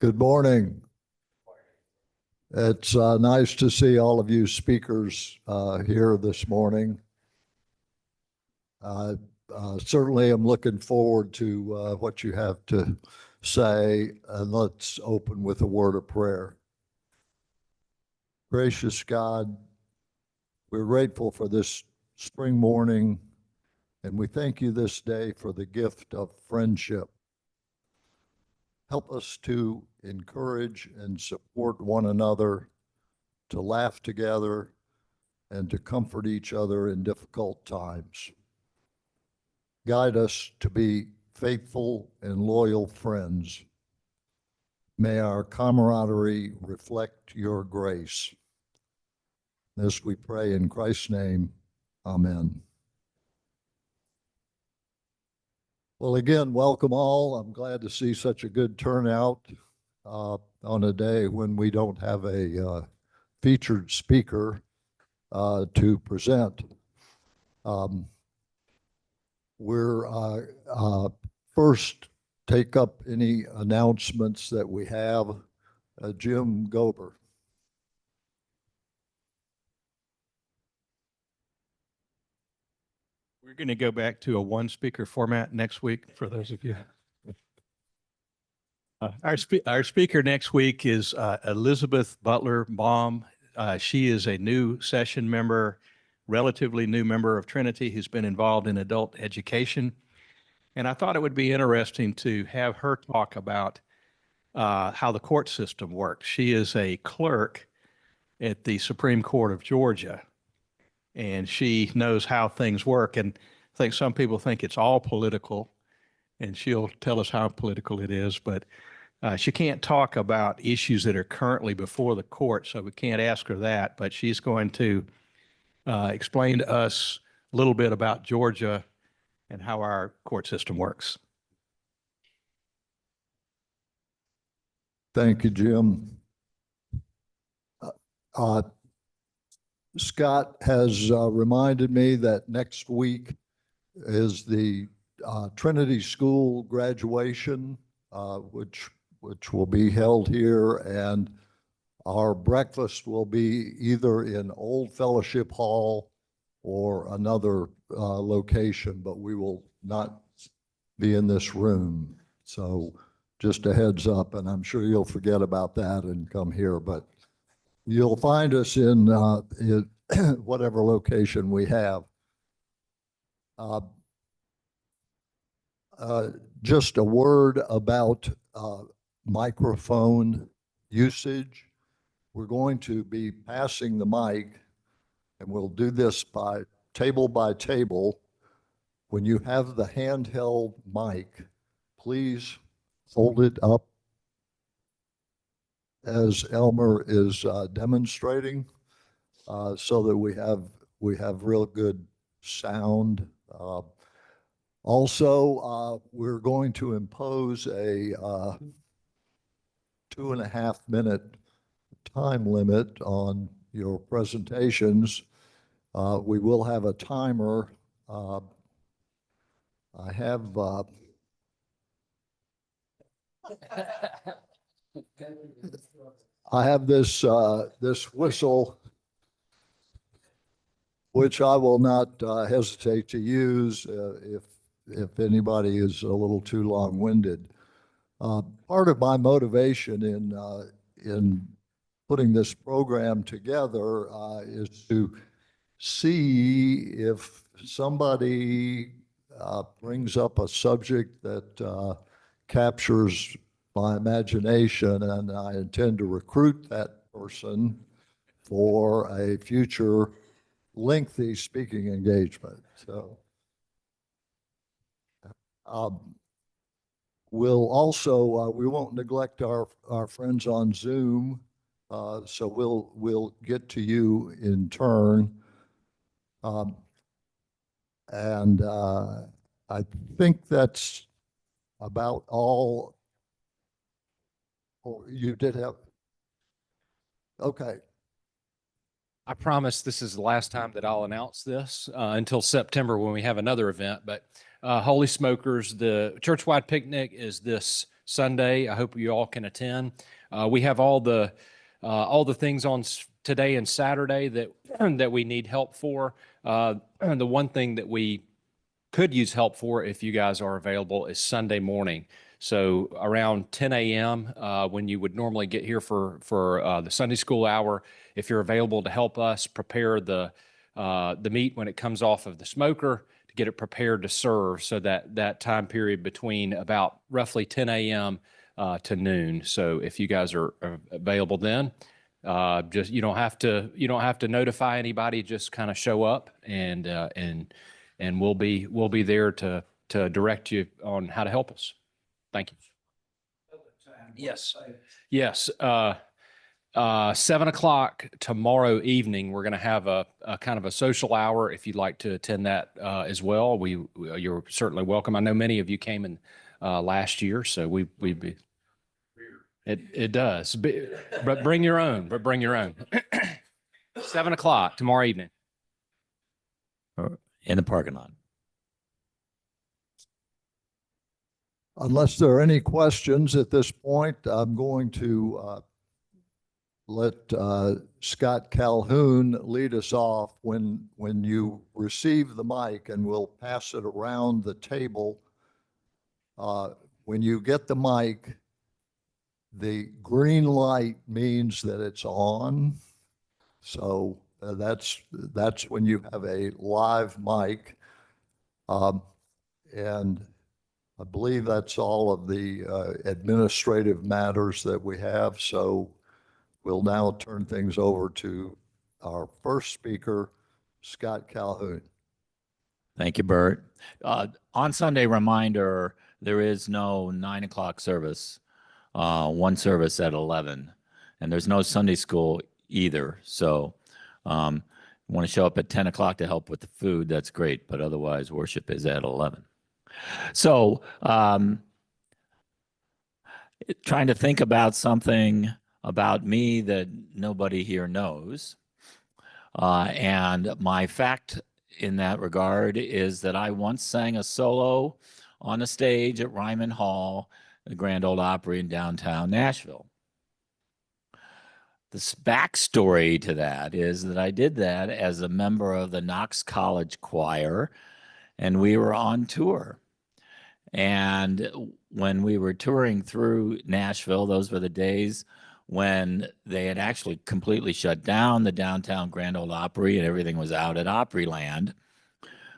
Good morning. It's nice to see all of you speakers here this morning. I certainly am looking forward to what you have to say, and let's open with a word of prayer. Gracious God, we're grateful for this spring morning, and we thank you this day for the gift of friendship. Help us to encourage and support one another, to laugh together, and to comfort each other in difficult times. Guide us to be faithful and loyal friends. May our camaraderie reflect your grace. This we pray in Christ's name. Amen. Well, again, welcome all. I'm glad to see such a good turnout on a day when we don't have a featured speaker to present. We're first take up any announcements that we have. Jim Gober. We're going to go back to a one-speaker format next week for those of you. Our speaker next week is Elizabeth Butler Baum. She is a new session member, relatively new member of Trinity who's been involved in adult education. And I thought it would be interesting to have her talk about how the court system works. She is a clerk at the Supreme Court of Georgia, and she knows how things work. And I think some people think it's all political, and she'll tell us how political it is, but she can't talk about issues that are currently before the court, so we can't ask her that, but she's going to explain to us a little bit about Georgia and how our court system works. Thank you, Jim. Scott has reminded me that next week is the Trinity School graduation, which will be held here, and our breakfast will be either in Old Fellowship Hall or another location, but we will not be in this room. So just a heads up, and I'm sure you'll forget about that and come here, but you'll find us in whatever location we have. Just a word about microphone usage. We're going to be passing the mic, and we'll do this by table. When you have the handheld mic, please hold it up as Elmer is demonstrating, so that we have real good sound. Also, we're going to impose a 2.5 minute time limit on your presentations. We will have a timer. I have this whistle, which I will not hesitate to use if anybody is a little too long-winded. Part of my motivation in putting this program together is to see if somebody brings up a subject that captures my imagination, and I intend to recruit that person for a future lengthy speaking engagement. So we'll also, we won't neglect our friends on Zoom, so we'll get to you in turn. And I think that's about all. Oh, you did have, okay. I promise this is the last time that I'll announce this until September when we have another event. But Holy Smokers, the churchwide picnic is this Sunday. I hope you all can attend. We have all the things on today and Saturday that we need help for. The one thing that we could use help for, if you guys are available, is Sunday morning. So around 10 a.m., when you would normally get here for the Sunday school hour, if you're available to help us prepare the meat when it comes off of the smoker, to get it prepared to serve, so that time period between about roughly 10 a.m. To noon. So if you guys are available then, just you don't have to notify anybody. Just kind of show up, and we'll be there to direct you on how to help us. Thank you. Yes. Yes. 7 o'clock tomorrow evening, we're going to have a kind of a social hour. If you'd like to attend that as well, you're certainly welcome. I know many of you came in last year, so it does, but bring your own. 7 o'clock tomorrow evening. In the parking lot. Unless there are any questions at this point, I'm going to let Scott Calhoun lead us off. When you receive the mic, and we'll pass it around the table, when you get the mic, the green light means that it's on. So that's when you have a live mic. And I believe that's all of the administrative matters that we have. So we'll now turn things over to our first speaker, Scott Calhoun. Thank you, Bert. On Sunday, reminder, there is no 9 o'clock service, one service at 11, and there's no Sunday school either. So want to show up at 10 o'clock to help with the food, that's great, but otherwise worship is at 11. So trying to think about something about me that nobody here knows. And my fact in that regard is that I once sang a solo on a stage at Ryman Hall, the Grand Ole Opry in downtown Nashville. The backstory to that is that I did that as a member of the Knox College Choir, and we were on tour. And when we were touring through Nashville, those were the days when they had actually completely shut down the downtown Grand Ole Opry and everything was out at Opryland.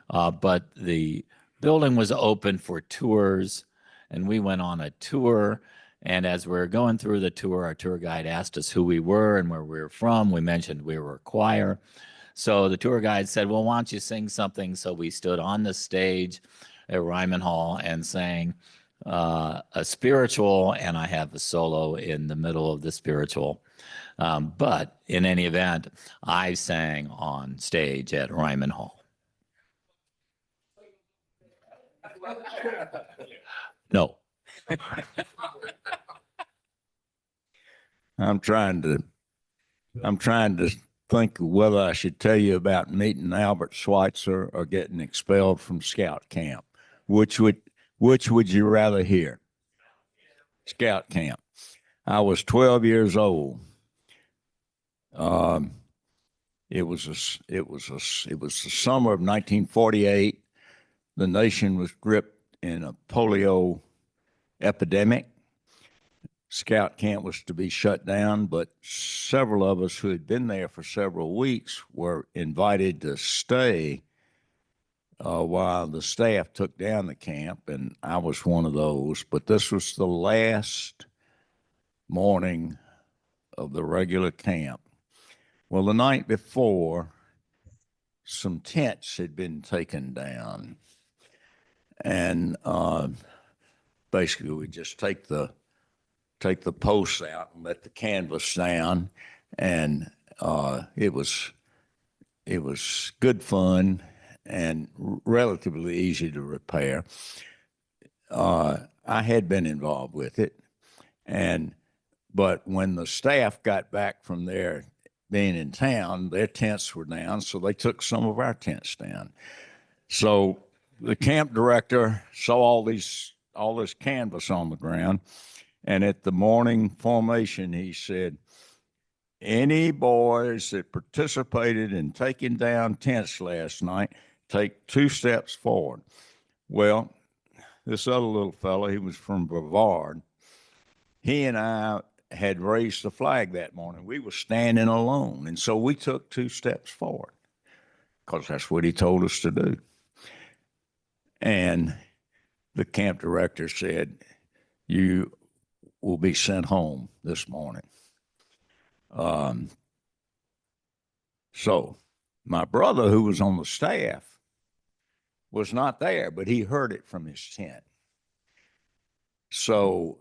But the building was open for tours, and we went on a tour. And as we were going through the tour, our tour guide asked us who we were and where we were from. We mentioned we were a choir. So the tour guide said, well, why don't you sing something? So we stood on the stage at Ryman Hall and sang a spiritual, and I have a solo in the middle of the spiritual. But in any event, I sang on stage at Ryman Hall. No. I'm trying to think whether I should tell you about meeting Albert Schweitzer or getting expelled from Scout Camp. Which would you rather hear? Scout Camp. I was 12 years old. It was the summer of 1948. The nation was gripped in a polio epidemic. Scout Camp was to be shut down, but several of us who had been there for several weeks were invited to stay while the staff took down the camp, and I was one of those. But this was the last morning of the regular camp. Well, the night before, some tents had been taken down, and basically we just take the posts out and let the canvas down, and it was good fun and relatively easy to repair. I had been involved with it, but when the staff got back from their being in town, their tents were down, so they took some of our tents down. So the camp director saw all these all this canvas on the ground. And at the morning formation, he said, any boys that participated in taking down tents last night, take 2 steps forward. Well, this other little fellow, he was from Brevard. He and I had raised the flag that morning. We were standing alone. And so we took 2 steps forward because that's what he told us to do. And the camp director said, you will be sent home this morning. So my brother, who was on the staff, was not there, but he heard it from his tent. So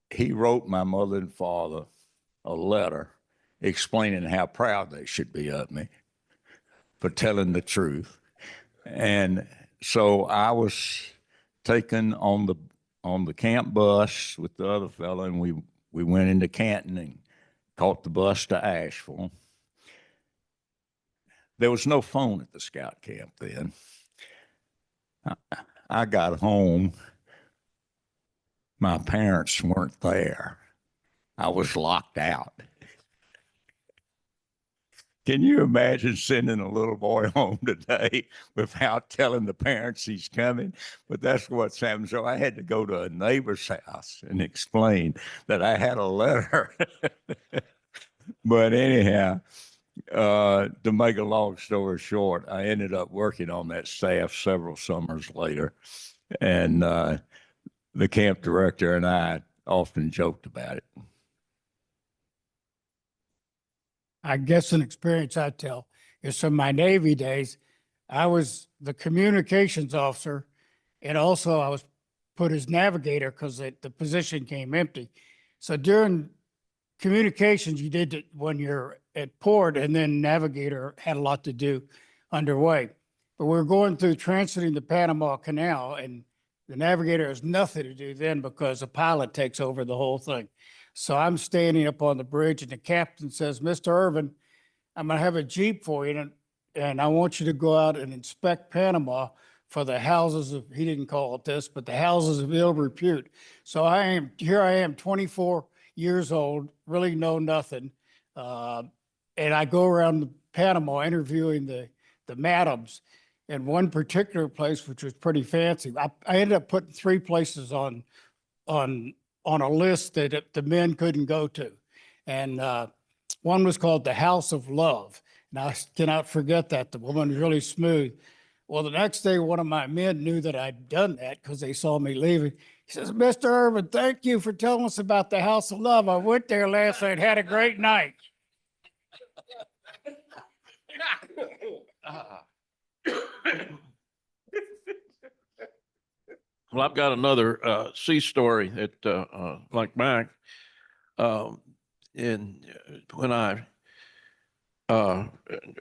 he wrote my mother and father a letter explaining how proud they should be of me for telling the truth. And so I was taken on the camp bus with the other fellow, and we went into Canton and caught the bus to Asheville. There was no phone at the scout camp then. I got home. My parents weren't there. I was locked out. Can you imagine sending a little boy home today without telling the parents he's coming? But that's what's happened. So I had to go to a neighbor's house and explain that I had a letter. But anyhow, to make a long story short, I ended up working on that staff several summers later. And the camp director and I often joked about it. I guess an experience I tell is from my Navy days. I was the communications officer, and also I was put as navigator because the position came empty. So during communications, you did it when you're at port, and then navigator had a lot to do underway. But we were going through transiting the Panama Canal, and the navigator has nothing to do then because the pilot takes over the whole thing. So I'm standing up on the bridge, and the captain says, Mr. Irvin, I'm going to have a Jeep for you, and I want you to go out and inspect Panama for the houses of, he didn't call it this, but the houses of ill repute. So here I am, 24 years old, really know nothing. And I go around Panama interviewing the madams. And one particular place, which was pretty fancy, I ended up putting 3 places on a list that the men couldn't go to. And one was called the House of Love. And I cannot forget that. The woman was really smooth. Well, the next day, one of my men knew that I'd done that because they saw me leaving. He says, Mr. Irvin, thank you for telling us about the House of Love. I went there last night, had a great night. Well, I've got another sea story that like Mac. And when I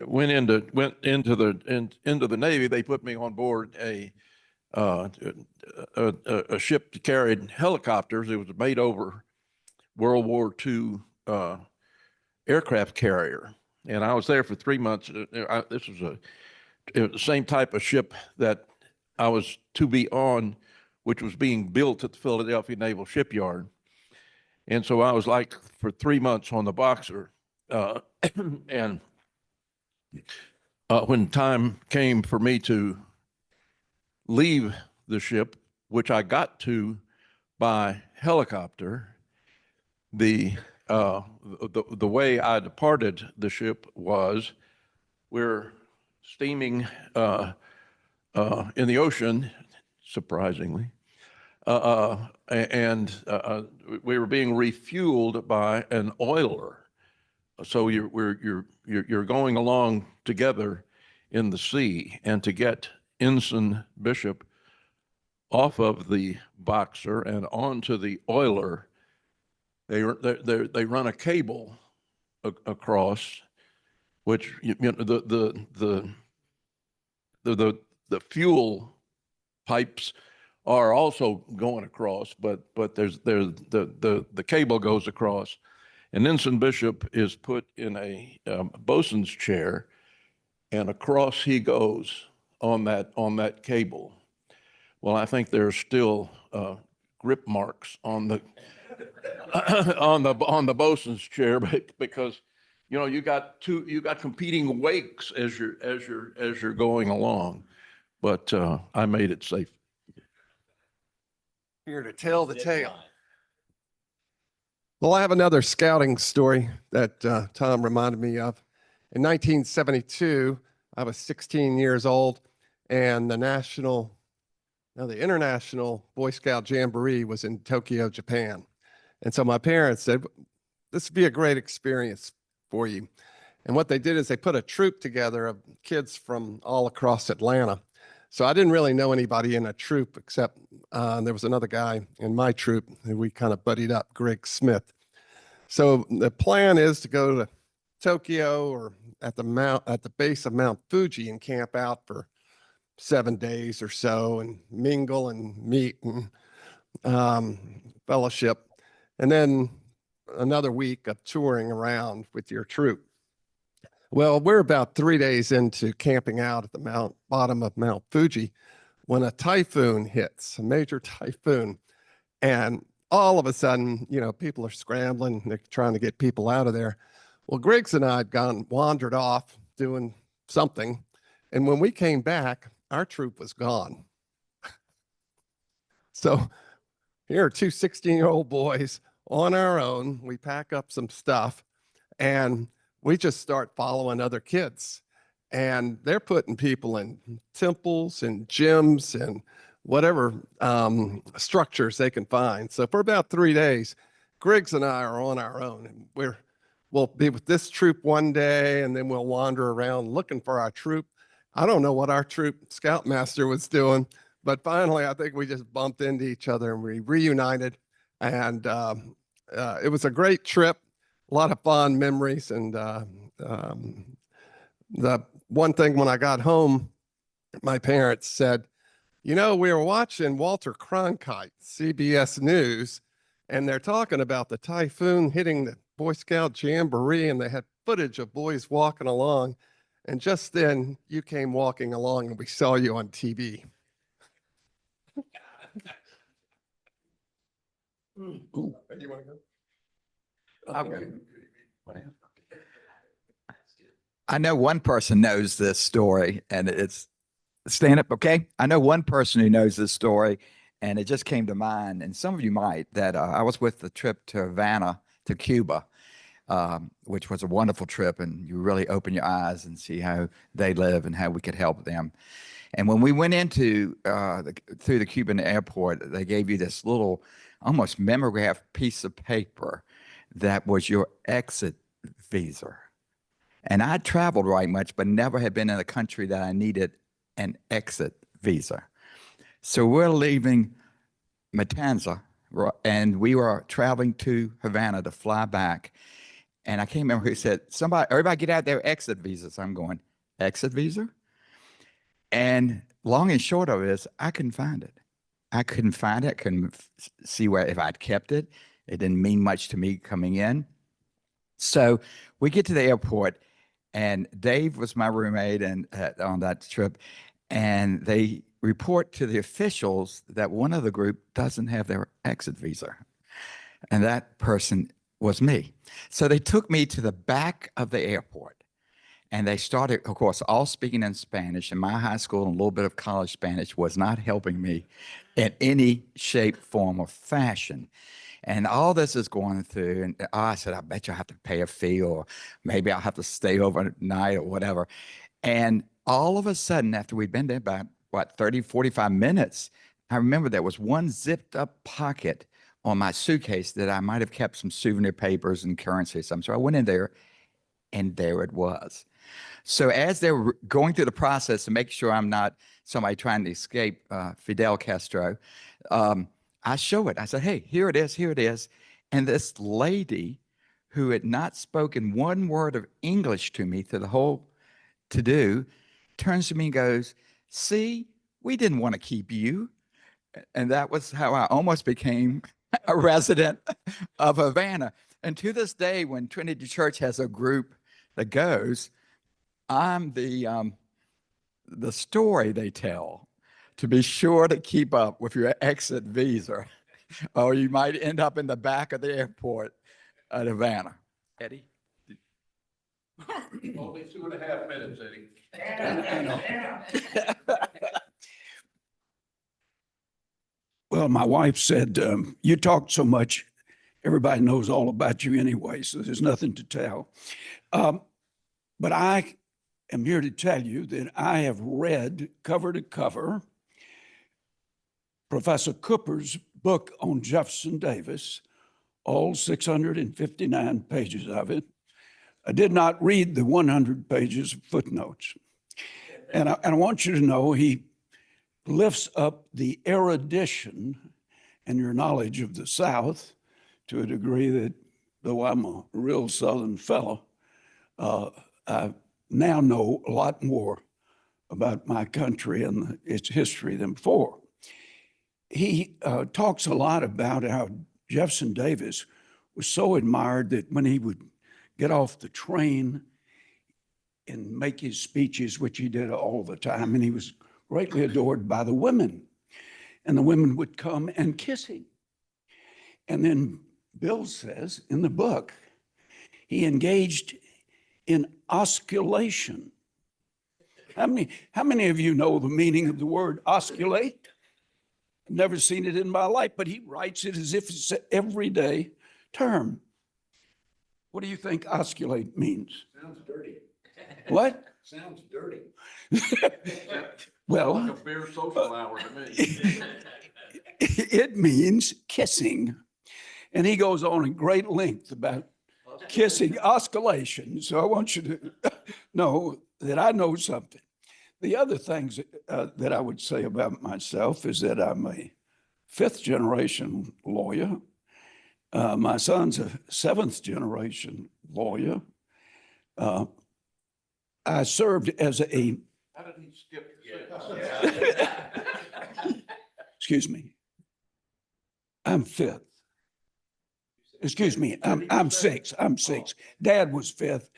went into the Navy, they put me on board a ship that carried helicopters. It was a made over World War II aircraft carrier, and I was there for 3 months. This was the same type of ship that I was to be on, which was being built at the Philadelphia Naval Shipyard. And so I was like for 3 months on the Boxer. And when time came for me to leave the ship, which I got to by helicopter, the way I departed the ship was we're steaming in the ocean, surprisingly, and we were being refueled by an oiler. So you're going along together in the sea, and to get Ensign Bishop off of the Boxer and onto the oiler, they run a cable across, which the fuel pipes are also going across, but there's the cable goes across, and Ensign Bishop is put in a bosun's chair, and across he goes on that cable. Well, I think there's still grip marks on the on the bosun's chair because you got competing wakes as you're going along, but I made it safe. Here to tell the tale. Well, I have another scouting story that Tom reminded me of. In 1972, I was 16 years old, and the International Boy Scout Jamboree was in Tokyo, Japan. And so my parents said, this would be a great experience for you. And what they did is they put a troop together of kids from all across Atlanta. So I didn't really know anybody in a troop except there was another guy in my troop who we kind of buddied up, Greg Smith. So the plan is to go to Tokyo or at the base of Mount Fuji and camp out for 7 days or so and mingle and meet and fellowship. And then another week of touring around with your troop. Well, we're about 3 days into camping out at the bottom of Mount Fuji when a typhoon hits, a major typhoon. And all of a sudden, people are scrambling, they're trying to get people out of there. Well, Griggs and I had wandered off doing something. And when we came back, our troop was gone. So here are two 16-year-old boys on our own. We pack up some stuff and we just start following other kids, and they're putting people in temples and gyms and whatever structures they can find. So for about 3 days, Griggs and I are on our own, and we'll be with this troop one day, and then we'll wander around looking for our troop. I don't know what our troop scoutmaster was doing, but finally, I think we just bumped into each other and we reunited, and it was a great trip. A lot of fond memories. And the one thing when I got home, my parents said, we were watching Walter Cronkite, CBS News, and they're talking about the typhoon hitting the Boy Scout Jamboree, and they had footage of boys walking along. And just then you came walking along and we saw you on TV. Ooh. You want to go? I know one person knows this story, and it's stand up, okay? I know one person who knows this story, and it just came to mind, and some of you might, that I was with the trip to Havana, to Cuba, which was a wonderful trip, and you really open your eyes and see how they live and how we could help them. And when we went into through the Cuban airport, they gave you this little, almost memoraph piece of paper that was your exit visa. And I traveled right much, but never had been in a country that I needed an exit visa. So we're leaving Matanza, and we were traveling to Havana to fly back. And I can't remember who said, everybody get out their exit visas. I'm going, exit visa? And long and short of it is, I couldn't find it. I couldn't find it. I couldn't see if I'd kept it. It didn't mean much to me coming in. So we get to the airport, and Dave was my roommate on that trip, and they report to the officials that one of the group doesn't have their exit visa, and that person was me. So they took me to the back of the airport, and they started, of course, all speaking in Spanish, and my high school and a little bit of college Spanish was not helping me in any shape, form, or fashion. And all this is going through, and I said, I bet you I have to pay a fee, or maybe I'll have to stay overnight or whatever. And all of a sudden, after we'd been there about, 30, 45 minutes, I remember there was one zipped up pocket on my suitcase that I might have kept some souvenir papers and currency or something. So I went in there, and there it was. So as they were going through the process to make sure I'm not somebody trying to escape Fidel Castro, I show it. I said, hey, here it is, here it is. And this lady who had not spoken one word of English to me through the whole to-do turns to me and goes, see, we didn't want to keep you. And that was how I almost became a resident of Havana. And to this day, when Trinity Church has a group that goes, I'm the story they tell to be sure to keep up with your exit visa. or you might end up in the back of the airport at Havana. Eddie? Only 2.5 minutes, Eddie. Well, my wife said, you talk so much, everybody knows all about you anyway, so there's nothing to tell. But I am here to tell you that I have read cover to cover Professor Cooper's book on Jefferson Davis, all 659 pages of it. I did not read the 100 pages of footnotes. And I want you to know he lifts up the erudition and your knowledge of the South to a degree that, though I'm a real Southern fellow, I now know a lot more about my country and its history than before. He talks a lot about how Jefferson Davis was so admired that when he would get off the train and make his speeches, which he did all the time, and he was greatly adored by the women. And the women would come and kiss him. And then Bill says in the book, he engaged in osculation. How many of you know the meaning of the word osculate? I've never seen it in my life, but he writes it as if it's an everyday term. What do you think osculate means? Sounds dirty. What? Sounds dirty. Well, Like a fair social hour to me. it means kissing. And he goes on in great length about kissing, osculation. So I want you to know that I know something. The other things that I would say about myself is that I'm a 5th generation lawyer. My son's a 7th generation lawyer. I served as a, How did he skip the excuse me, I'm 5th. Excuse me, I'm 6th. I'm 6th. Dad was 5th,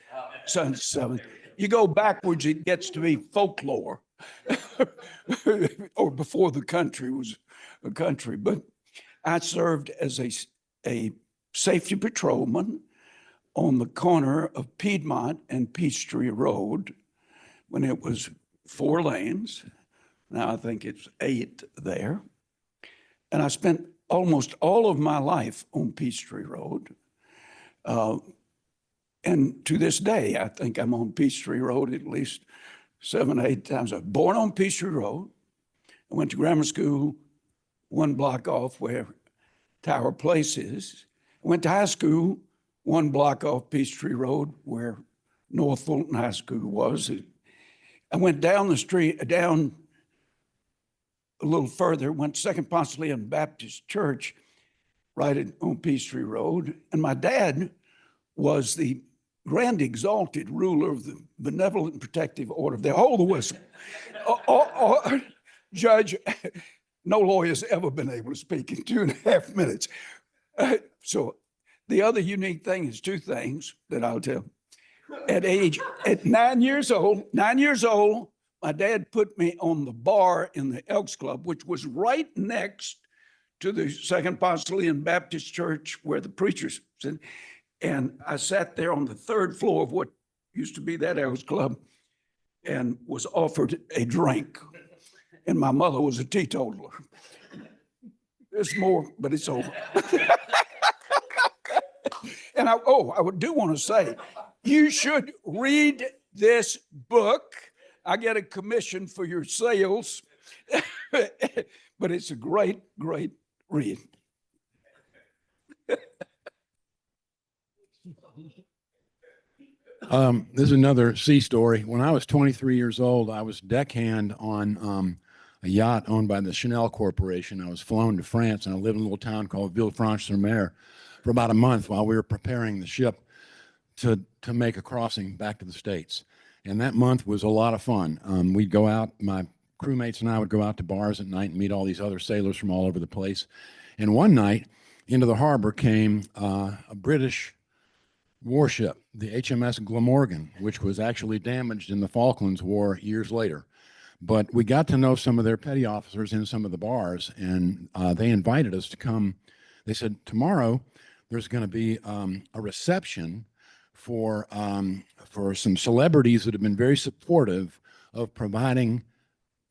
son's 7th. You go backwards, it gets to be folklore, or before the country was a country. But I served as a safety patrolman on the corner of Piedmont and Peachtree Road when it was 4 lanes. Now I think it's 8 there. And I spent almost all of my life on Peachtree Road. And to this day, I think I'm on Peachtree Road at least 7 or 8 times. I was born on Peachtree Road. I went to grammar school 1 block off where Tower Place is. I went to high school 1 block off Peachtree Road where North Fulton High School was. I went down the street, down a little further, went to Second Ponce-de-Leon Baptist Church right on Peachtree Road. And my dad was the Grand Exalted Ruler of the Benevolent Protective Order. They hold the whistle. Judge, no lawyer's ever been able to speak in 2.5 minutes. So the other unique thing is 2 things that I'll tell. At 9 years old, my dad put me on the bar in the Elks Club, which was right next to the Second Ponce-de-Leon Baptist Church where the preachers said. And I sat there on the 3rd floor of what used to be that Elks Club and was offered a drink. And my mother was a teetotaler. There's more, but it's over. And I do want to say, you should read this book. I get a commission for your sales, but it's a great, great read. This is another sea story. When I was 23 years old, I was deckhand on a yacht owned by the Chanel Corporation. I was flown to France, and I lived in a little town called Villefranche-sur-Mer for about a month while we were preparing the ship to make a crossing back to the States. And that month was a lot of fun. We'd go out, my crewmates and I would go out to bars at night and meet all these other sailors from all over the place. And one night, into the harbor came a British warship, the HMS Glamorgan, which was actually damaged in the Falklands War years later. But we got to know some of their petty officers in some of the bars, and they invited us to come. They said, tomorrow there's going to be a reception for some celebrities that have been very supportive of providing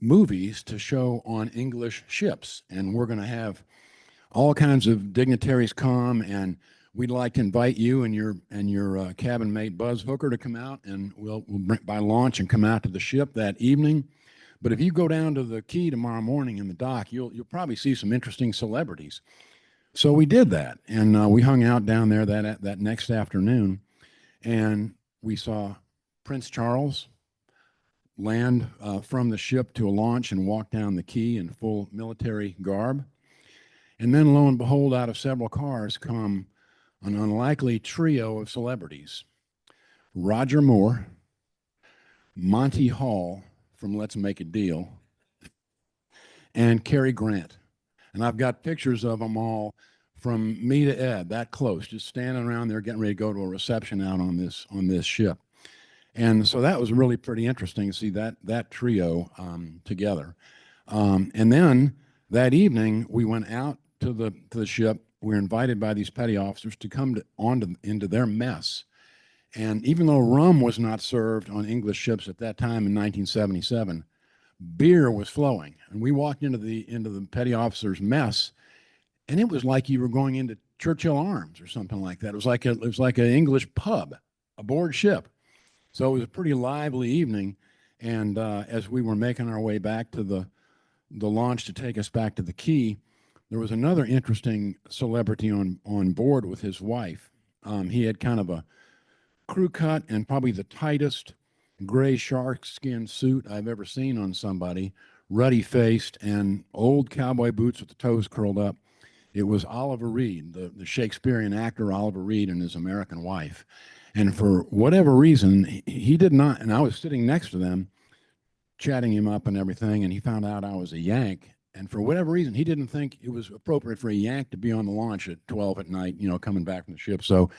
movies to show on English ships. And we're going to have all kinds of dignitaries come, and we'd like to invite you and your cabin mate Buzz Hooker to come out, and we'll bring, by launch and come out to the ship that evening. But if you go down to the quay tomorrow morning in the dock, you'll probably see some interesting celebrities. So we did that, and we hung out down there that next afternoon, and we saw Prince Charles land from the ship to a launch and walk down the quay in full military garb. And then, lo and behold, out of several cars come an unlikely trio of celebrities: Roger Moore, Monty Hall from Let's Make a Deal, and Cary Grant. And I've got pictures of them all from me to Ed, that close, just standing around there getting ready to go to a reception out on this ship. And so that was really pretty interesting to see that trio together. And then that evening we went out to the ship. We were invited by these petty officers to come into their mess. And even though rum was not served on English ships at that time in 1977, beer was flowing. And we walked into the petty officers' mess, and it was like you were going into Churchill Arms or something like that. It was like an English pub aboard ship. So it was a pretty lively evening. And as we were making our way back to the launch to take us back to the quay, there was another interesting celebrity on board with his wife. He had kind of a crew cut and probably the tightest gray shark skin suit I've ever seen on somebody, ruddy faced and old cowboy boots with the toes curled up. It was Oliver Reed, the Shakespearean actor Oliver Reed, and his American wife. And for whatever reason, he did not, and I was sitting next to them, chatting him up and everything, and he found out I was a Yank. And for whatever reason, he didn't think it was appropriate for a Yank to be on the launch at 12 at night, coming back from the ship. So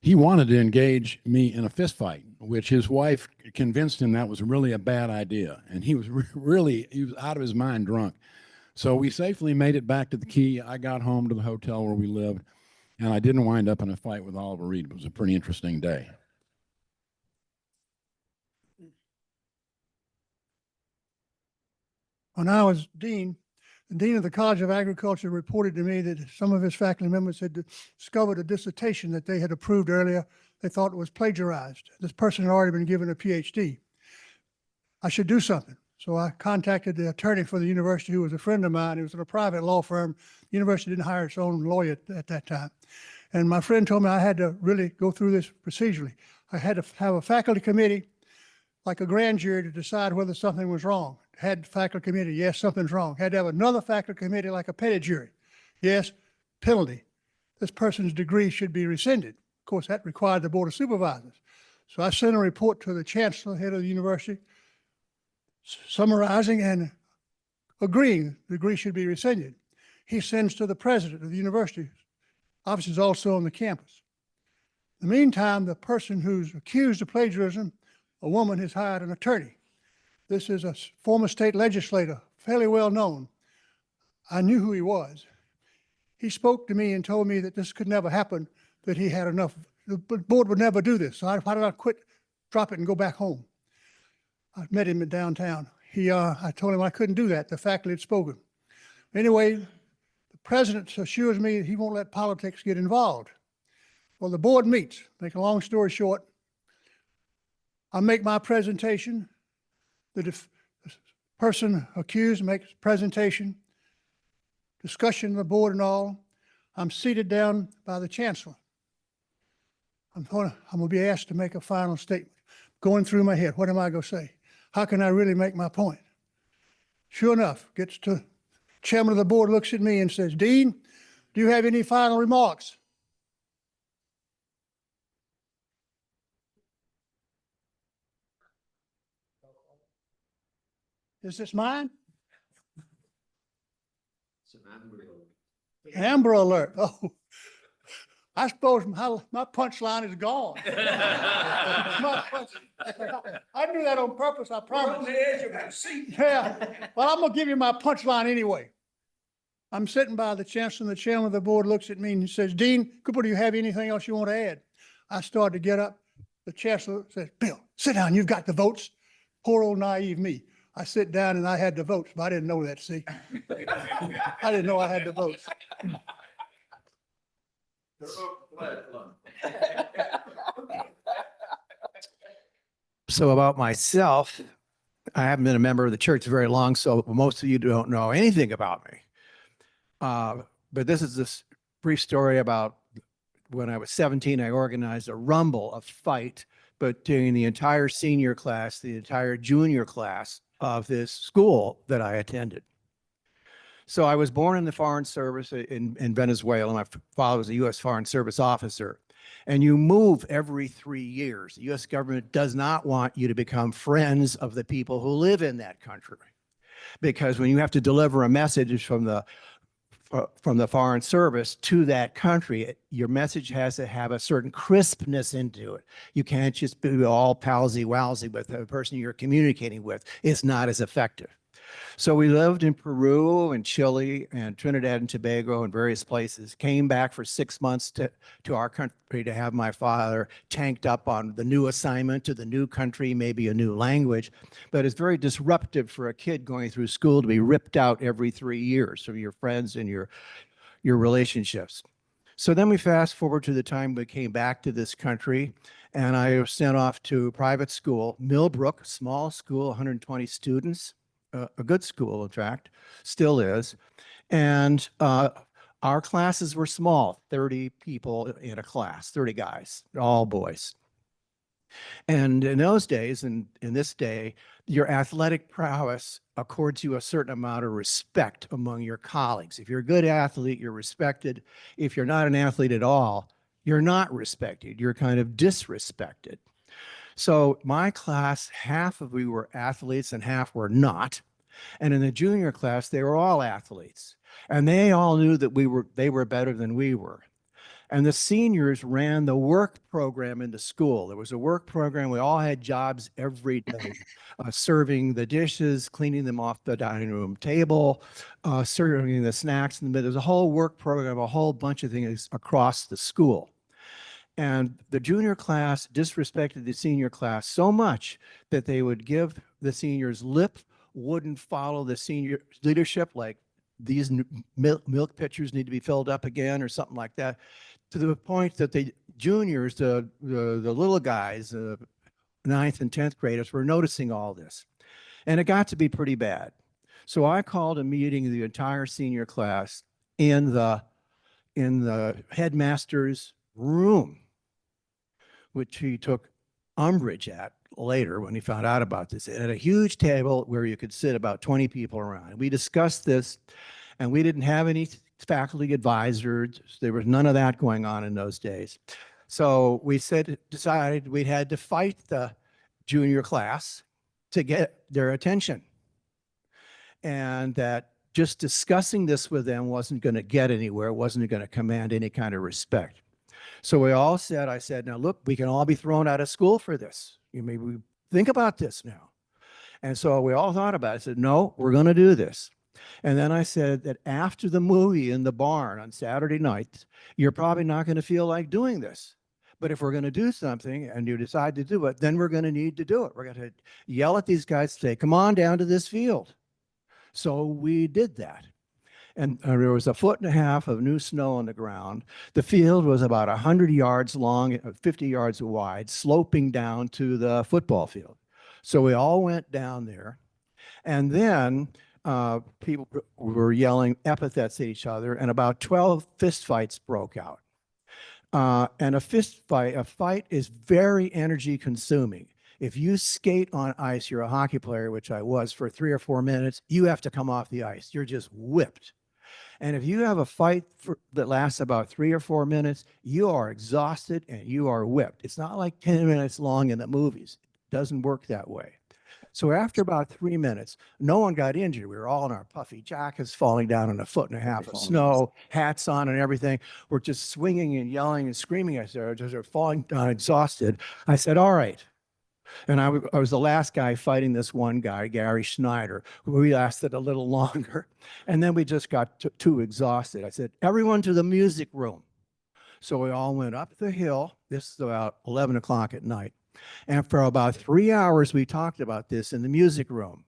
he wanted to engage me in a fist fight, which his wife convinced him that was really a bad idea. And he was he was out of his mind drunk. So we safely made it back to the quay. I got home to the hotel where we lived, and I didn't wind up in a fight with Oliver Reed. It was a pretty interesting day. When I was dean, the dean of the College of Agriculture reported to me that some of his faculty members had discovered a dissertation that they had approved earlier. They thought it was plagiarized. This person had already been given a PhD. I should do something. So I contacted the attorney for the university, who was a friend of mine. He was in a private law firm. The university didn't hire its own lawyer at that time. And my friend told me I had to really go through this procedurally. I had to have a faculty committee, like a grand jury, to decide whether something was wrong. Had faculty committee, yes, something's wrong. Had to have another faculty committee, like a petty jury. Yes, penalty. This person's degree should be rescinded. Of course, that required the Board of Supervisors. So I sent a report to the chancellor, head of the university, summarizing and agreeing the degree should be rescinded. He sends to the president of the university. Office is also on the campus. In the meantime, the person who's accused of plagiarism, a woman, has hired an attorney. This is a former state legislator, fairly well known. I knew who he was. He spoke to me and told me that this could never happen, that he had enough, the board would never do this. So why did I quit, drop it and go back home? I met him in downtown. I told him I couldn't do that. The faculty had spoken. Anyway, the president assures me he won't let politics get involved. Well, the board meets. Make a long story short, I make my presentation. The person accused makes presentation, discussion of the board and all. I'm seated down by the chancellor. I'm going to be asked to make a final statement. Going through my head, what am I going to say? How can I really make my point? Sure enough, gets to chairman of the board, looks at me and says, "Dean, do you have any final remarks?" Is this mine? It's an Amber Alert. Oh, I suppose my punchline is gone. I do that on purpose, I promise. Yeah, well, I'm gonna give you my punchline anyway. I'm sitting by the chancellor, and the chairman of the board looks at me and he says, Dean Cooper, do you have anything else you want to add? I started to get up. The chancellor says, Bill, sit down, you've got the votes. Poor old naive me. I sit down and I had the votes, but I didn't know that, see? I didn't know I had the votes. So about myself, I haven't been a member of the church very long, so most of you don't know anything about me. But this is this brief story about when I was 17, I organized a rumble, a fight between the entire senior class, the entire junior class of this school that I attended. So I was born in the Foreign Service in Venezuela. My father was a U.S. Foreign Service officer. And you move every 3 years. The U.S. government does not want you to become friends of the people who live in that country. Because when you have to deliver a message from the Foreign Service to that country, your message has to have a certain crispness into it. You can't just be all palsy-walsy with the person you're communicating with. It's not as effective. So we lived in Peru and Chile and Trinidad and Tobago and various places, came back for 6 months to our country to have my father tanked up on the new assignment to the new country, maybe a new language. But it's very disruptive for a kid going through school to be ripped out every 3 years from your friends and your relationships. So then we fast forward to the time we came back to this country, and I was sent off to private school, Millbrook, small school, 120 students. A good school, in fact, still is. And our classes were small, 30 people in a class, 30 guys, all boys. And in those days, and in this day, your athletic prowess accords you a certain amount of respect among your colleagues. If you're a good athlete, you're respected. If you're not an athlete at all, you're not respected. You're kind of disrespected. So my class, half of we were athletes and half were not. And in the junior class, they were all athletes. And they all knew that they were better than we were. And the seniors ran the work program in the school. There was a work program. We all had jobs every day, serving the dishes, cleaning them off the dining room table, serving the snacks. And there's a whole work program, a whole bunch of things across the school. And the junior class disrespected the senior class so much that they would give the seniors lip, wouldn't follow the senior leadership, like these milk pitchers need to be filled up again or something like that, to the point that the juniors, the little guys, 9th and 10th graders were noticing all this. And it got to be pretty bad. So I called a meeting of the entire senior class in the headmaster's room, which he took umbrage at later when he found out about this. It had a huge table where you could sit about 20 people around. We discussed this, and we didn't have any faculty advisors. There was none of that going on in those days. So we decided we had to fight the junior class to get their attention. And that just discussing this with them wasn't going to get anywhere, wasn't going to command any kind of respect. So I said, now look, we can all be thrown out of school for this. You maybe think about this now. And so we all thought about it. I said, no, we're going to do this. And then I said that after the movie in the barn on Saturday night, you're probably not going to feel like doing this. But if we're going to do something and you decide to do it, then we're going to need to do it. We're going to yell at these guys and say, come on down to this field. So we did that. And there was 1.5 feet of new snow on the ground. The field was about 100 yards long, 50 yards wide, sloping down to the football field. So we all went down there. And then people were yelling epithets at each other, and about 12 fistfights broke out. And a fight is very energy consuming. If you skate on ice, you're a hockey player, which I was, for 3 or 4 minutes, you have to come off the ice. You're just whipped. And if you have a fight that lasts about 3 or 4 minutes, you are exhausted and you are whipped. It's not like 10 minutes long in the movies. It doesn't work that way. So after about 3 minutes, no one got injured. We were all in our puffy jackets, falling down in a foot and a half of snow, hats on and everything. We're just swinging and yelling and screaming at each other, just are falling down exhausted. I said, all right. And I was the last guy fighting this one guy, Gary Schneider. We lasted a little longer. And then we just got too exhausted. I said, everyone to the music room. So we all went up the hill. This is about 11 o'clock at night. And for about 3 hours, we talked about this in the music room.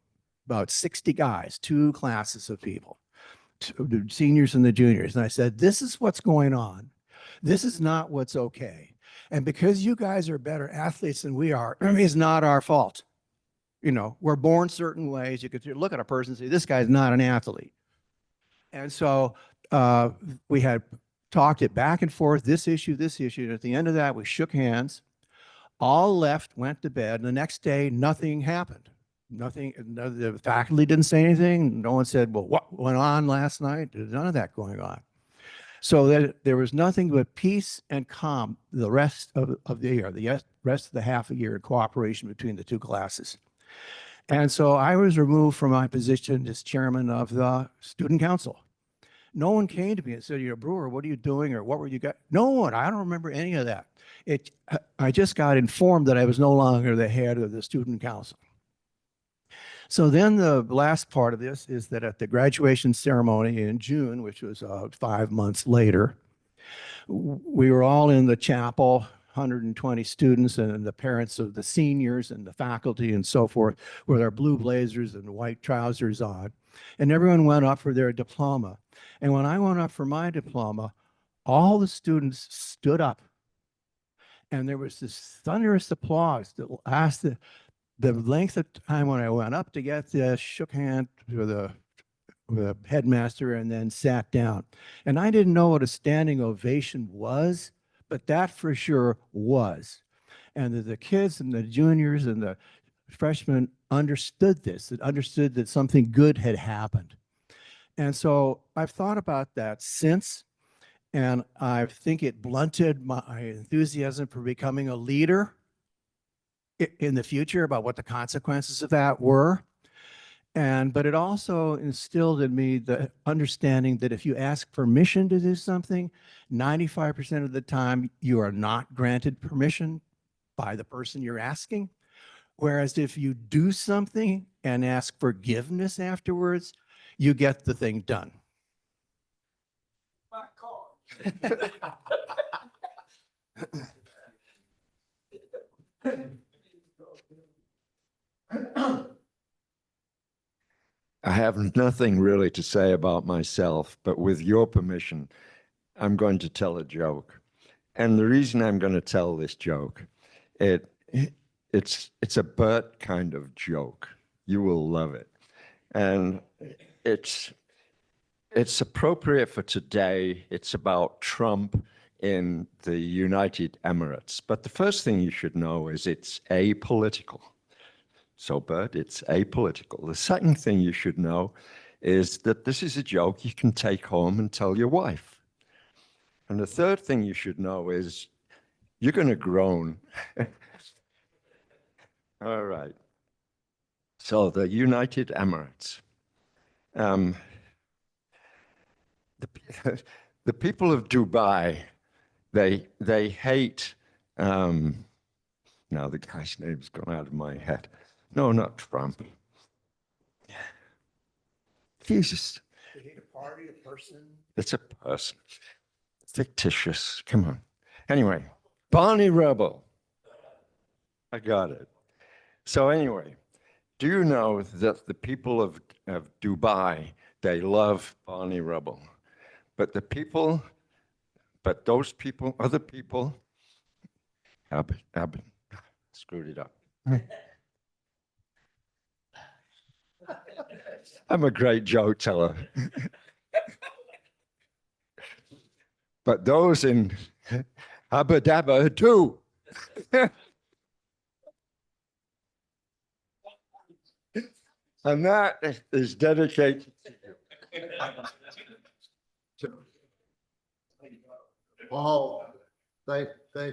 About 60 guys, 2 classes of people, the seniors and the juniors. And I said, this is what's going on. This is not what's okay. And because you guys are better athletes than we are, it's not our fault. You know, we're born certain ways. You could look at a person and say, this guy's not an athlete. And so we had talked it back and forth, this issue. And at the end of that, we shook hands, all left, went to bed. And the next day, nothing happened. Nothing, the faculty didn't say anything. No one said, well, what went on last night? There's none of that going on. So there was nothing but peace and calm the rest of the year, the rest of the half a year in cooperation between the 2 classes. And so I was removed from my position as chairman of the student council. No one came to me and said, you're a Brewer, what are you doing? Or what were you got? No one, I don't remember any of that. I just got informed that I was no longer the head of the student council. So then the last part of this is that at the graduation ceremony in June, which was 5 months later, we were all in the chapel, 120 students and the parents of the seniors and the faculty and so forth with our blue blazers and white trousers on. And everyone went up for their diploma. And when I went up for my diploma, all the students stood up. And there was this thunderous applause that lasted the length of time when I went up to get this, shook hands with the headmaster, and then sat down. And I didn't know what a standing ovation was, but that for sure was. And the kids and the juniors and the freshmen understood this, understood that something good had happened. And so I've thought about that since, and I think it blunted my enthusiasm for becoming a leader in the future about what the consequences of that were. But it also instilled in me the understanding that if you ask permission to do something, 95% of the time you are not granted permission by the person you're asking. Whereas if you do something and ask forgiveness afterwards, you get the thing done. My car. I have nothing really to say about myself, but with your permission, I'm going to tell a joke. And the reason I'm going to tell this joke, it's a Bert kind of joke. You will love it. And it's appropriate for today. It's about Trump in the United Emirates. But the first thing you should know is it's apolitical. So, Bert, it's apolitical. The second thing you should know is that this is a joke you can take home and tell your wife. And the third thing you should know is you're going to groan. All right. So the United Emirates. The people of Dubai, they hate, now the guy's name's gone out of my head. No, not Trump. Jesus. They hate a party, a person. It's a person. Fictitious. Come on. Anyway, Barney Rubble. I got it. So anyway, do you know that the people of Dubai, they love Barney Rubble? But those people, other people, screwed it up. I'm a great joke teller. But those in Abba Dabba do. And that is dedicated to Paul, thank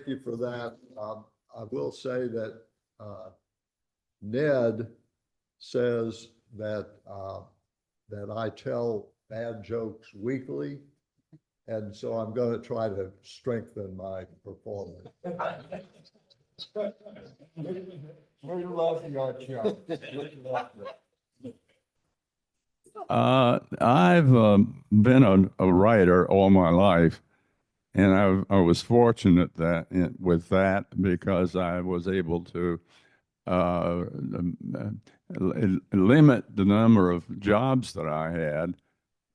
you for that. I will say that Ned says that, that I tell bad jokes weekly. And so I'm going to try to strengthen my performance. We love your joke. I've been a writer all my life, and I was fortunate with that because I was able to limit the number of jobs that I had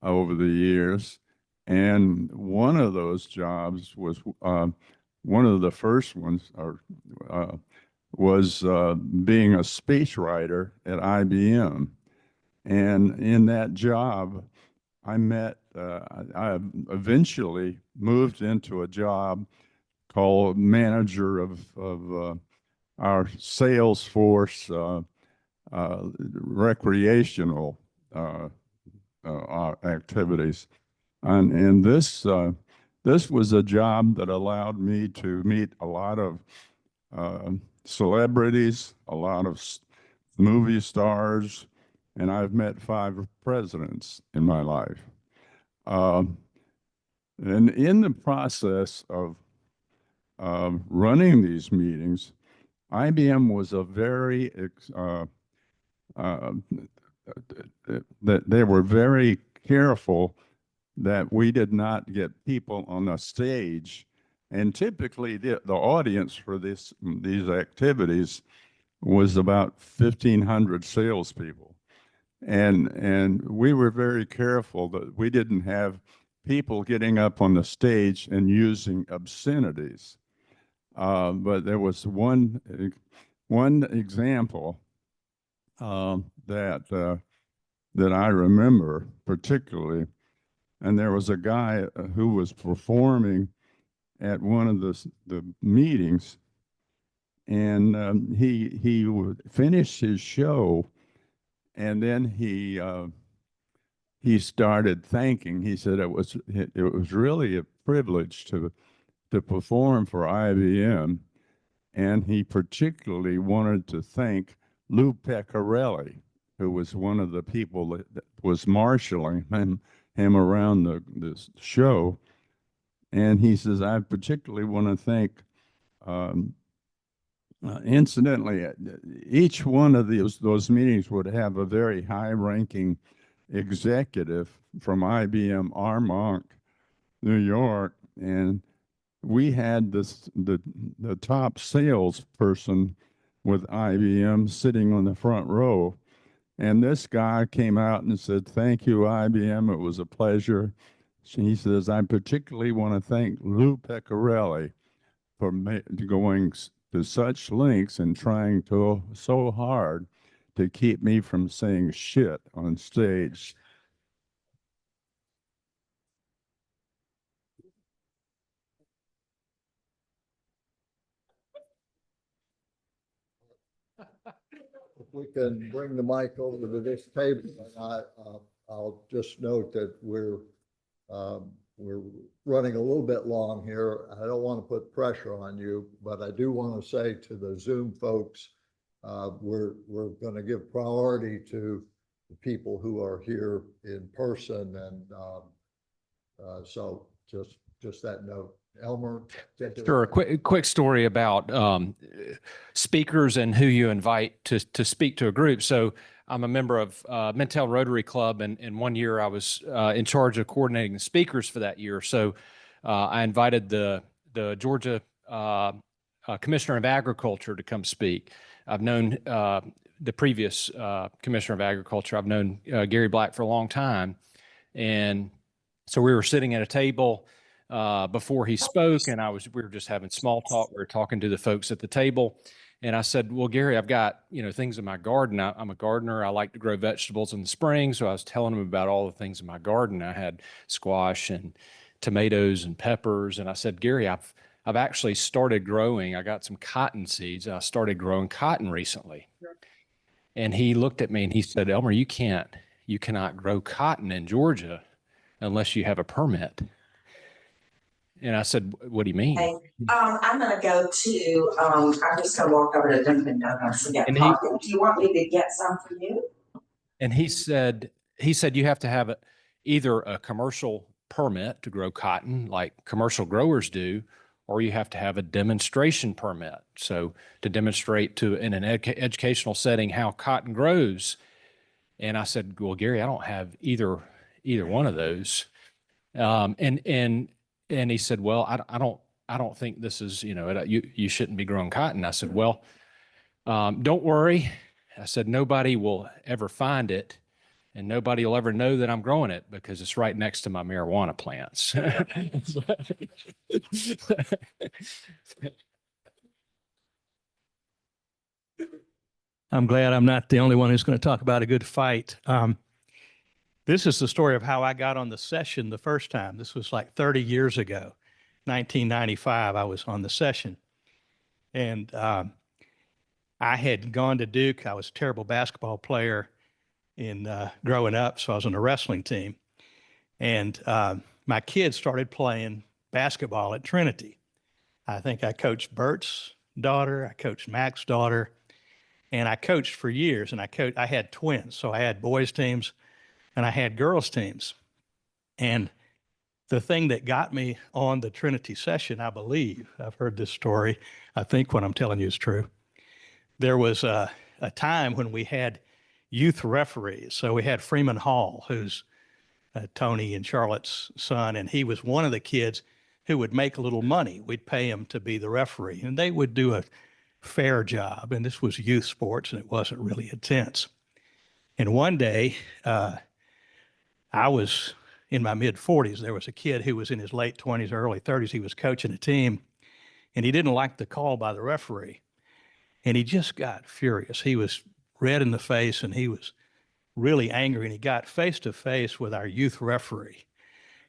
over the years. And one of those jobs was one of the first ones was being a speechwriter at IBM. And in that job, I eventually moved into a job called manager of our Salesforce recreational activities. And this was a job that allowed me to meet a lot of celebrities, a lot of movie stars, and I've met 5 presidents in my life. And in the process of running these meetings, IBM was a very, that they were very careful that we did not get people on the stage. And typically the audience for these activities was about 1,500 salespeople. And we were very careful that we didn't have people getting up on the stage and using obscenities. But there was one example that I remember particularly, and there was a guy who was performing at one of the meetings, and he would finish his show, and then he started thanking. He said it was really a privilege to perform for IBM, and he particularly wanted to thank Lou Pecorelli, who was one of the people that was marshaling him around the show. And he says, I particularly want to thank, incidentally, each one of those meetings would have a very high-ranking executive from IBM Armonk, New York, and we had the top salesperson with IBM sitting on the front row. And this guy came out and said, thank you, IBM. It was a pleasure. He says, I particularly want to thank Lou Pecorelli for going to such lengths and trying so hard to keep me from saying shit on stage. If we can bring the mic over to this table, and I'll just note that we're running a little bit long here. I don't want to put pressure on you, but I do want to say to the Zoom folks, we're going to give priority to the people who are here in person, and so just that note. Elmer? Sure. A quick story about speakers and who you invite to speak to a group. So I'm a member of Mintel Rotary Club, and one year I was in charge of coordinating the speakers for that year. So I invited the Georgia Commissioner of Agriculture to come speak. I've known the previous Commissioner of Agriculture. I've known Gary Black for a long time. And so we were sitting at a table before he spoke, and we were just having small talk. We were talking to the folks at the table, and I said, well, Gary, I've got, things in my garden. I'm a gardener. I like to grow vegetables in the spring. So I was telling him about all the things in my garden. I had squash and tomatoes and peppers. And I said, Gary, I've actually started growing. I got some cotton seeds. I started growing cotton recently. And he looked at me and he said, Elmer, you cannot grow cotton in Georgia unless you have a permit. And I said, what do you mean? Hey, I'm gonna go to, I'm just gonna walk over to Dunkin' Donuts and get And coffee. Do you want me to get some for you? And he said you have to have either a commercial permit to grow cotton like commercial growers do, or you have to have a demonstration permit. So to demonstrate in an educational setting how cotton grows. And I said, well, Gary, I don't have either one of those. And he said, well, I don't think this is, you shouldn't be growing cotton. I said, well, don't worry. I said, nobody will ever find it and nobody will ever know that I'm growing it because it's right next to my marijuana plants. I'm glad I'm not the only one who's going to talk about a good fight. This is the story of how I got on the session the first time. This was like 30 years ago, 1995, I was on the session. And I had gone to Duke. I was a terrible basketball player in growing up, so I was on a wrestling team. And my kids started playing basketball at Trinity. I think I coached Bert's daughter, I coached Mac's daughter, and I coached for years. And I had twins, so I had boys teams and I had girls teams. And the thing that got me on the Trinity session, I believe, I've heard this story, I think what I'm telling you is true. There was a time when we had youth referees. So we had Freeman Hall, who's Tony and Charlotte's son, and he was one of the kids who would make a little money. We'd pay him to be the referee, and they would do a fair job. And this was youth sports, and it wasn't really intense. And one day, I was in my mid-40s. There was a kid who was in his late 20s or early 30s. He was coaching a team, and he didn't like the call by the referee. And he just got furious. He was red in the face, and he was really angry, and he got face to face with our youth referee.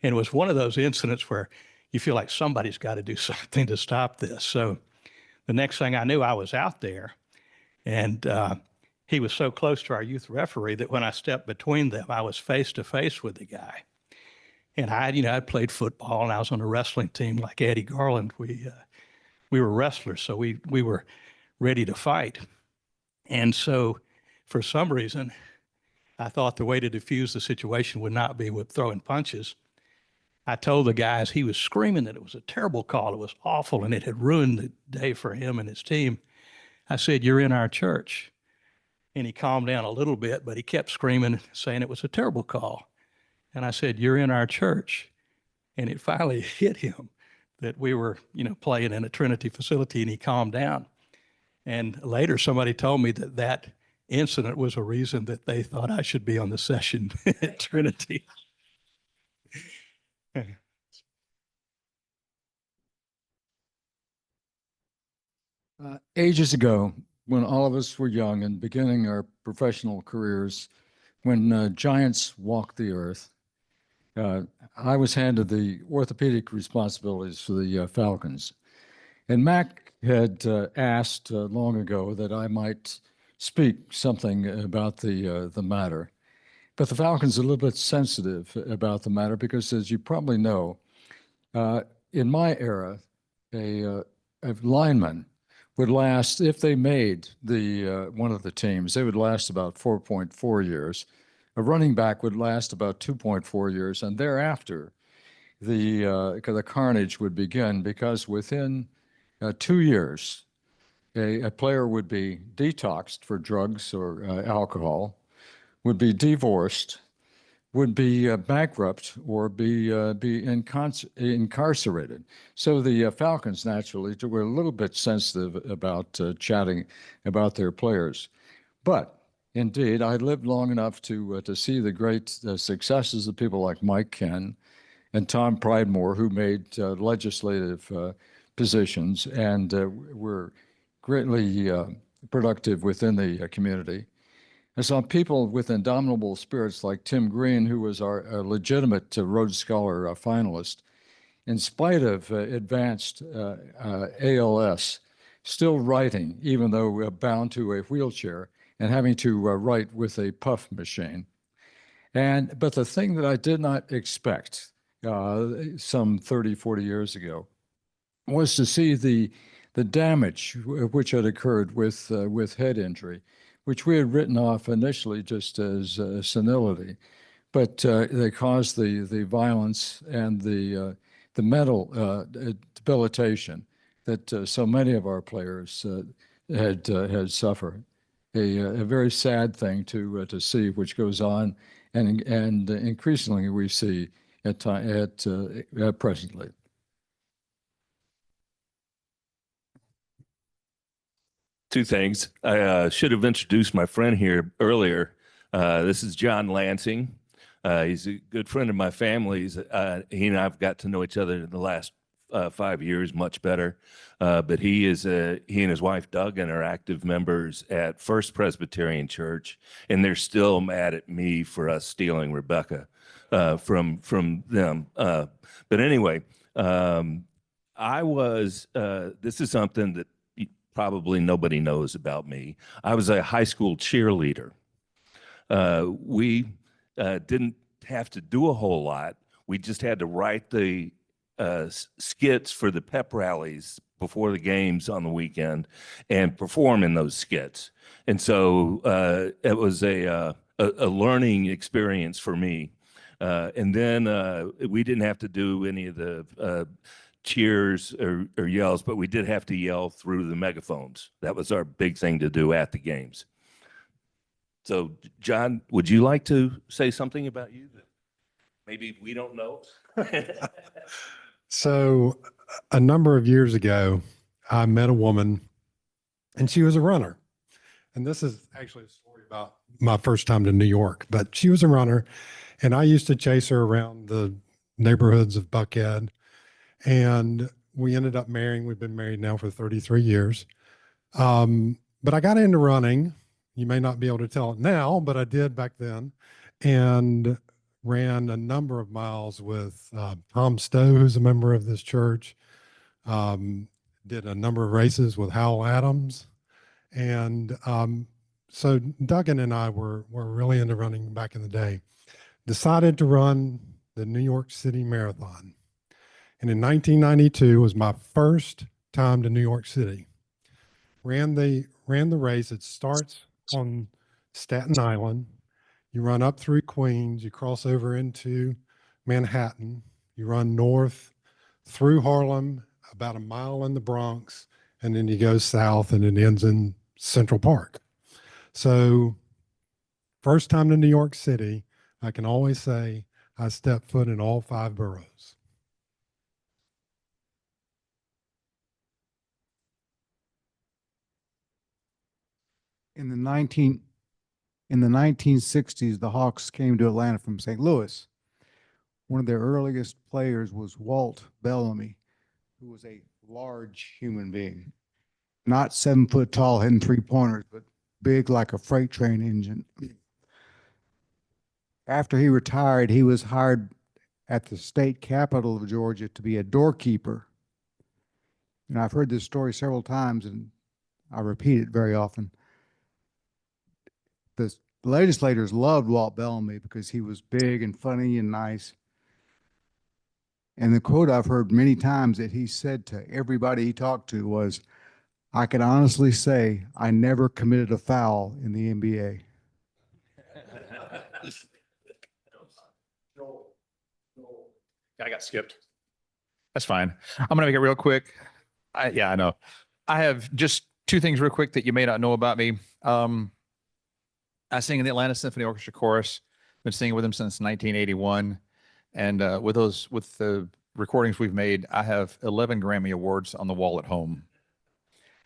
And it was one of those incidents where you feel like somebody's got to do something to stop this. So the next thing I knew, I was out there, and he was so close to our youth referee that when I stepped between them, I was face to face with the guy. And I played football, and I was on a wrestling team like Eddie Garland. We were wrestlers, so we were ready to fight. And so for some reason, I thought the way to diffuse the situation would not be with throwing punches. I told the guys, he was screaming that it was a terrible call. It was awful, and it had ruined the day for him and his team. I said, "You're in our church." And he calmed down a little bit, but he kept screaming, saying it was a terrible call. And I said, "You're in our church." And it finally hit him that we were, playing in a Trinity facility, and he calmed down. And later somebody told me that incident was a reason that they thought I should be on the session at Trinity. Ages ago, when all of us were young and beginning our professional careers, when giants walked the earth, I was handed the orthopedic responsibilities for the Falcons. And Mac had asked long ago that I might speak something about the matter. But the Falcons are a little bit sensitive about the matter because, as you probably know, in my era, a lineman would last, if they made the one of the teams, they would last about 4.4 years. A running back would last about 2.4 years, and thereafter, the carnage would begin because within 2 years, a player would be detoxed for drugs or alcohol, would be divorced, would be bankrupt, or be incarcerated. So the Falcons naturally were a little bit sensitive about chatting about their players. But indeed, I lived long enough to see the great successes of people like Mike Ken and Tom Pridemore, who made legislative positions and were greatly productive within the community. I saw people with indomitable spirits like Tim Green, who was our legitimate Rhodes Scholar finalist, in spite of advanced ALS, still writing, even though bound to a wheelchair, and having to write with a puff machine. But the thing that I did not expect some 30, 40 years ago, was to see the damage which had occurred with head injury, which we had written off initially just as senility, but they caused the violence and the mental debilitation that so many of our players had suffered. A very sad thing to see, which goes on, and increasingly we see at presently. Two things. I should have introduced my friend here earlier. This is John Lansing. He's a good friend of my family's. He and I've got to know each other in the last 5 years much better. But he and his wife Duggan are active members at First Presbyterian Church, and they're still mad at me for us stealing Rebecca from them. But anyway, this is something that probably nobody knows about me. I was a high school cheerleader. We didn't have to do a whole lot. We just had to write the skits for the pep rallies before the games on the weekend and perform in those skits. And so it was a learning experience for me. And then we didn't have to do any of the cheers or yells, but we did have to yell through the megaphones. That was our big thing to do at the games. So, John, would you like to say something about you that maybe we don't know? So, a number of years ago, I met a woman, and she was a runner. And this is actually a story about my first time to New York, but she was a runner, and I used to chase her around the neighborhoods of Buckhead. And we ended up marrying. We've been married now for 33 years. But I got into running. You may not be able to tell it now, but I did back then, and ran a number of miles with Tom Stowe, who's a member of this church. Did a number of races with Howell Adams. And so Duggan and I were really into running back in the day. Decided to run the New York City Marathon. And in 1992 was my first time to New York City. Ran the race. It starts on Staten Island. You run up through Queens. You cross over into Manhattan. You run north through Harlem, about a mile in the Bronx, and then you go south, and it ends in Central Park. So, first time to New York City, I can always say I stepped foot in all 5 boroughs. In the 1960s, the Hawks came to Atlanta from St. Louis. One of their earliest players was Walt Bellamy, who was a large human being, not 7 foot tall, hitting 3-pointers, but big like a freight train engine. After he retired, he was hired at the state capitol of Georgia to be a doorkeeper. And I've heard this story several times, and I repeat it very often. The legislators loved Walt Bellamy because he was big and funny and nice. And the quote I've heard many times that he said to everybody he talked to was, "I can honestly say I never committed a foul in the NBA." I got skipped. That's fine. I'm going to make it real quick. Yeah, I know. I have just 2 things real quick that you may not know about me. I sing in the Atlanta Symphony Orchestra chorus. Been singing with them since 1981. And with the recordings we've made, I have 11 Grammy Awards on the wall at home.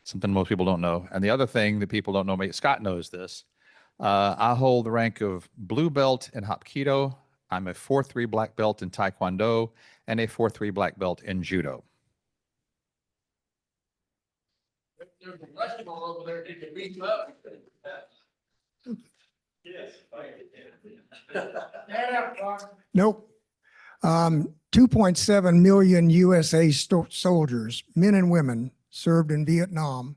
Something most people don't know. And the other thing that people don't know, Scott knows this. I hold the rank of blue belt in Hapkido. I'm a 4-3 black belt in Taekwondo and a 4-3 black belt in Judo. There's a wrestler over there that can beat you up. Yes. Nope. 2.7 million USA soldiers, men and women, served in Vietnam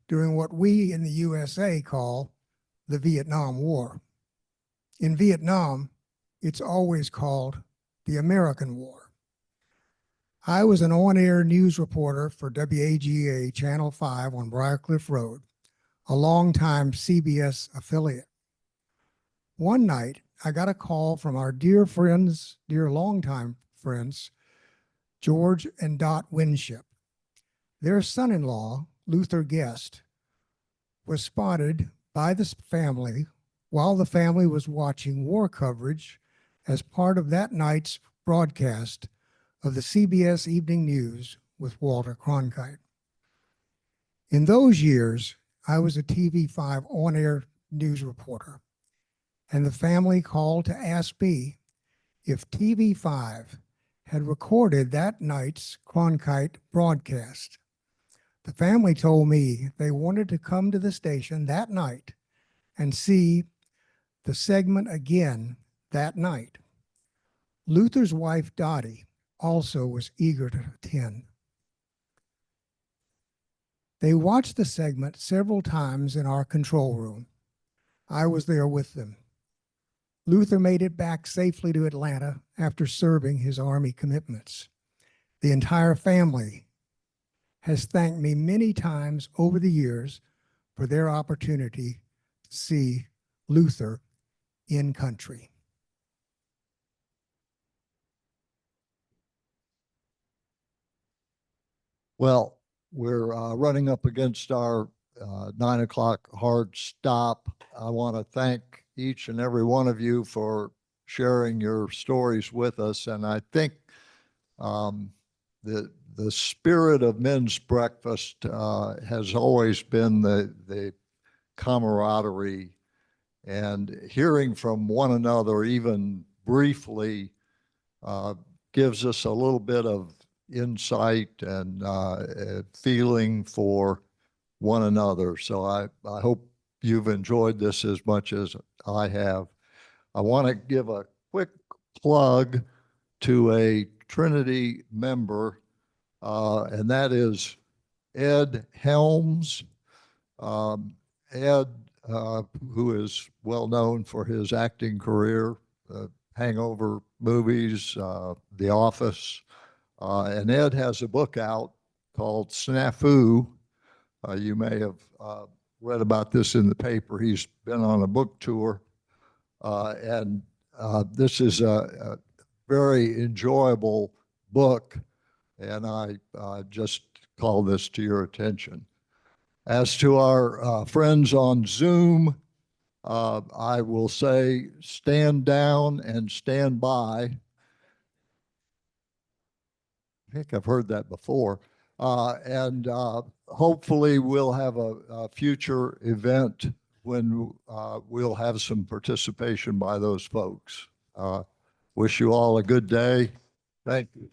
during what we in the USA call the Vietnam War. In Vietnam, it's always called the American War. I was an on-air news reporter for WAGA Channel 5 on Briarcliff Road, a longtime CBS affiliate. One night, I got a call from our dear friends, dear longtime friends, George and Dot Winship. Their son-in-law, Luther Guest, was spotted by the family while the family was watching war coverage as part of that night's broadcast of the CBS Evening News with Walter Cronkite. In those years, I was a TV5 on-air news reporter, and the family called to ask me if TV5 had recorded that night's Cronkite broadcast. The family told me they wanted to come to the station that night and see the segment again that night. Luther's wife, Dottie, also was eager to attend. They watched the segment several times in our control room. I was there with them. Luther made it back safely to Atlanta after serving his Army commitments. The entire family has thanked me many times over the years for their opportunity to see Luther in country. Well, we're running up against our 9 o'clock hard stop. I want to thank each and every one of you for sharing your stories with us. And I think the spirit of Men's Breakfast has always been the camaraderie, and hearing from one another, even briefly, gives us a little bit of insight and feeling for one another. So I hope you've enjoyed this as much as I have. I want to give a quick plug to a Trinity member, and that is Ed Helms. Ed, who is well known for his acting career, Hangover movies, The Office, and Ed has a book out called Snafu. You may have read about this in the paper. He's been on a book tour, and this is a very enjoyable book, and I just call this to your attention. As to our friends on Zoom, I will say stand down and stand by. I think I've heard that before. And hopefully we'll have a future event when we'll have some participation by those folks. Wish you all a good day. Thank you.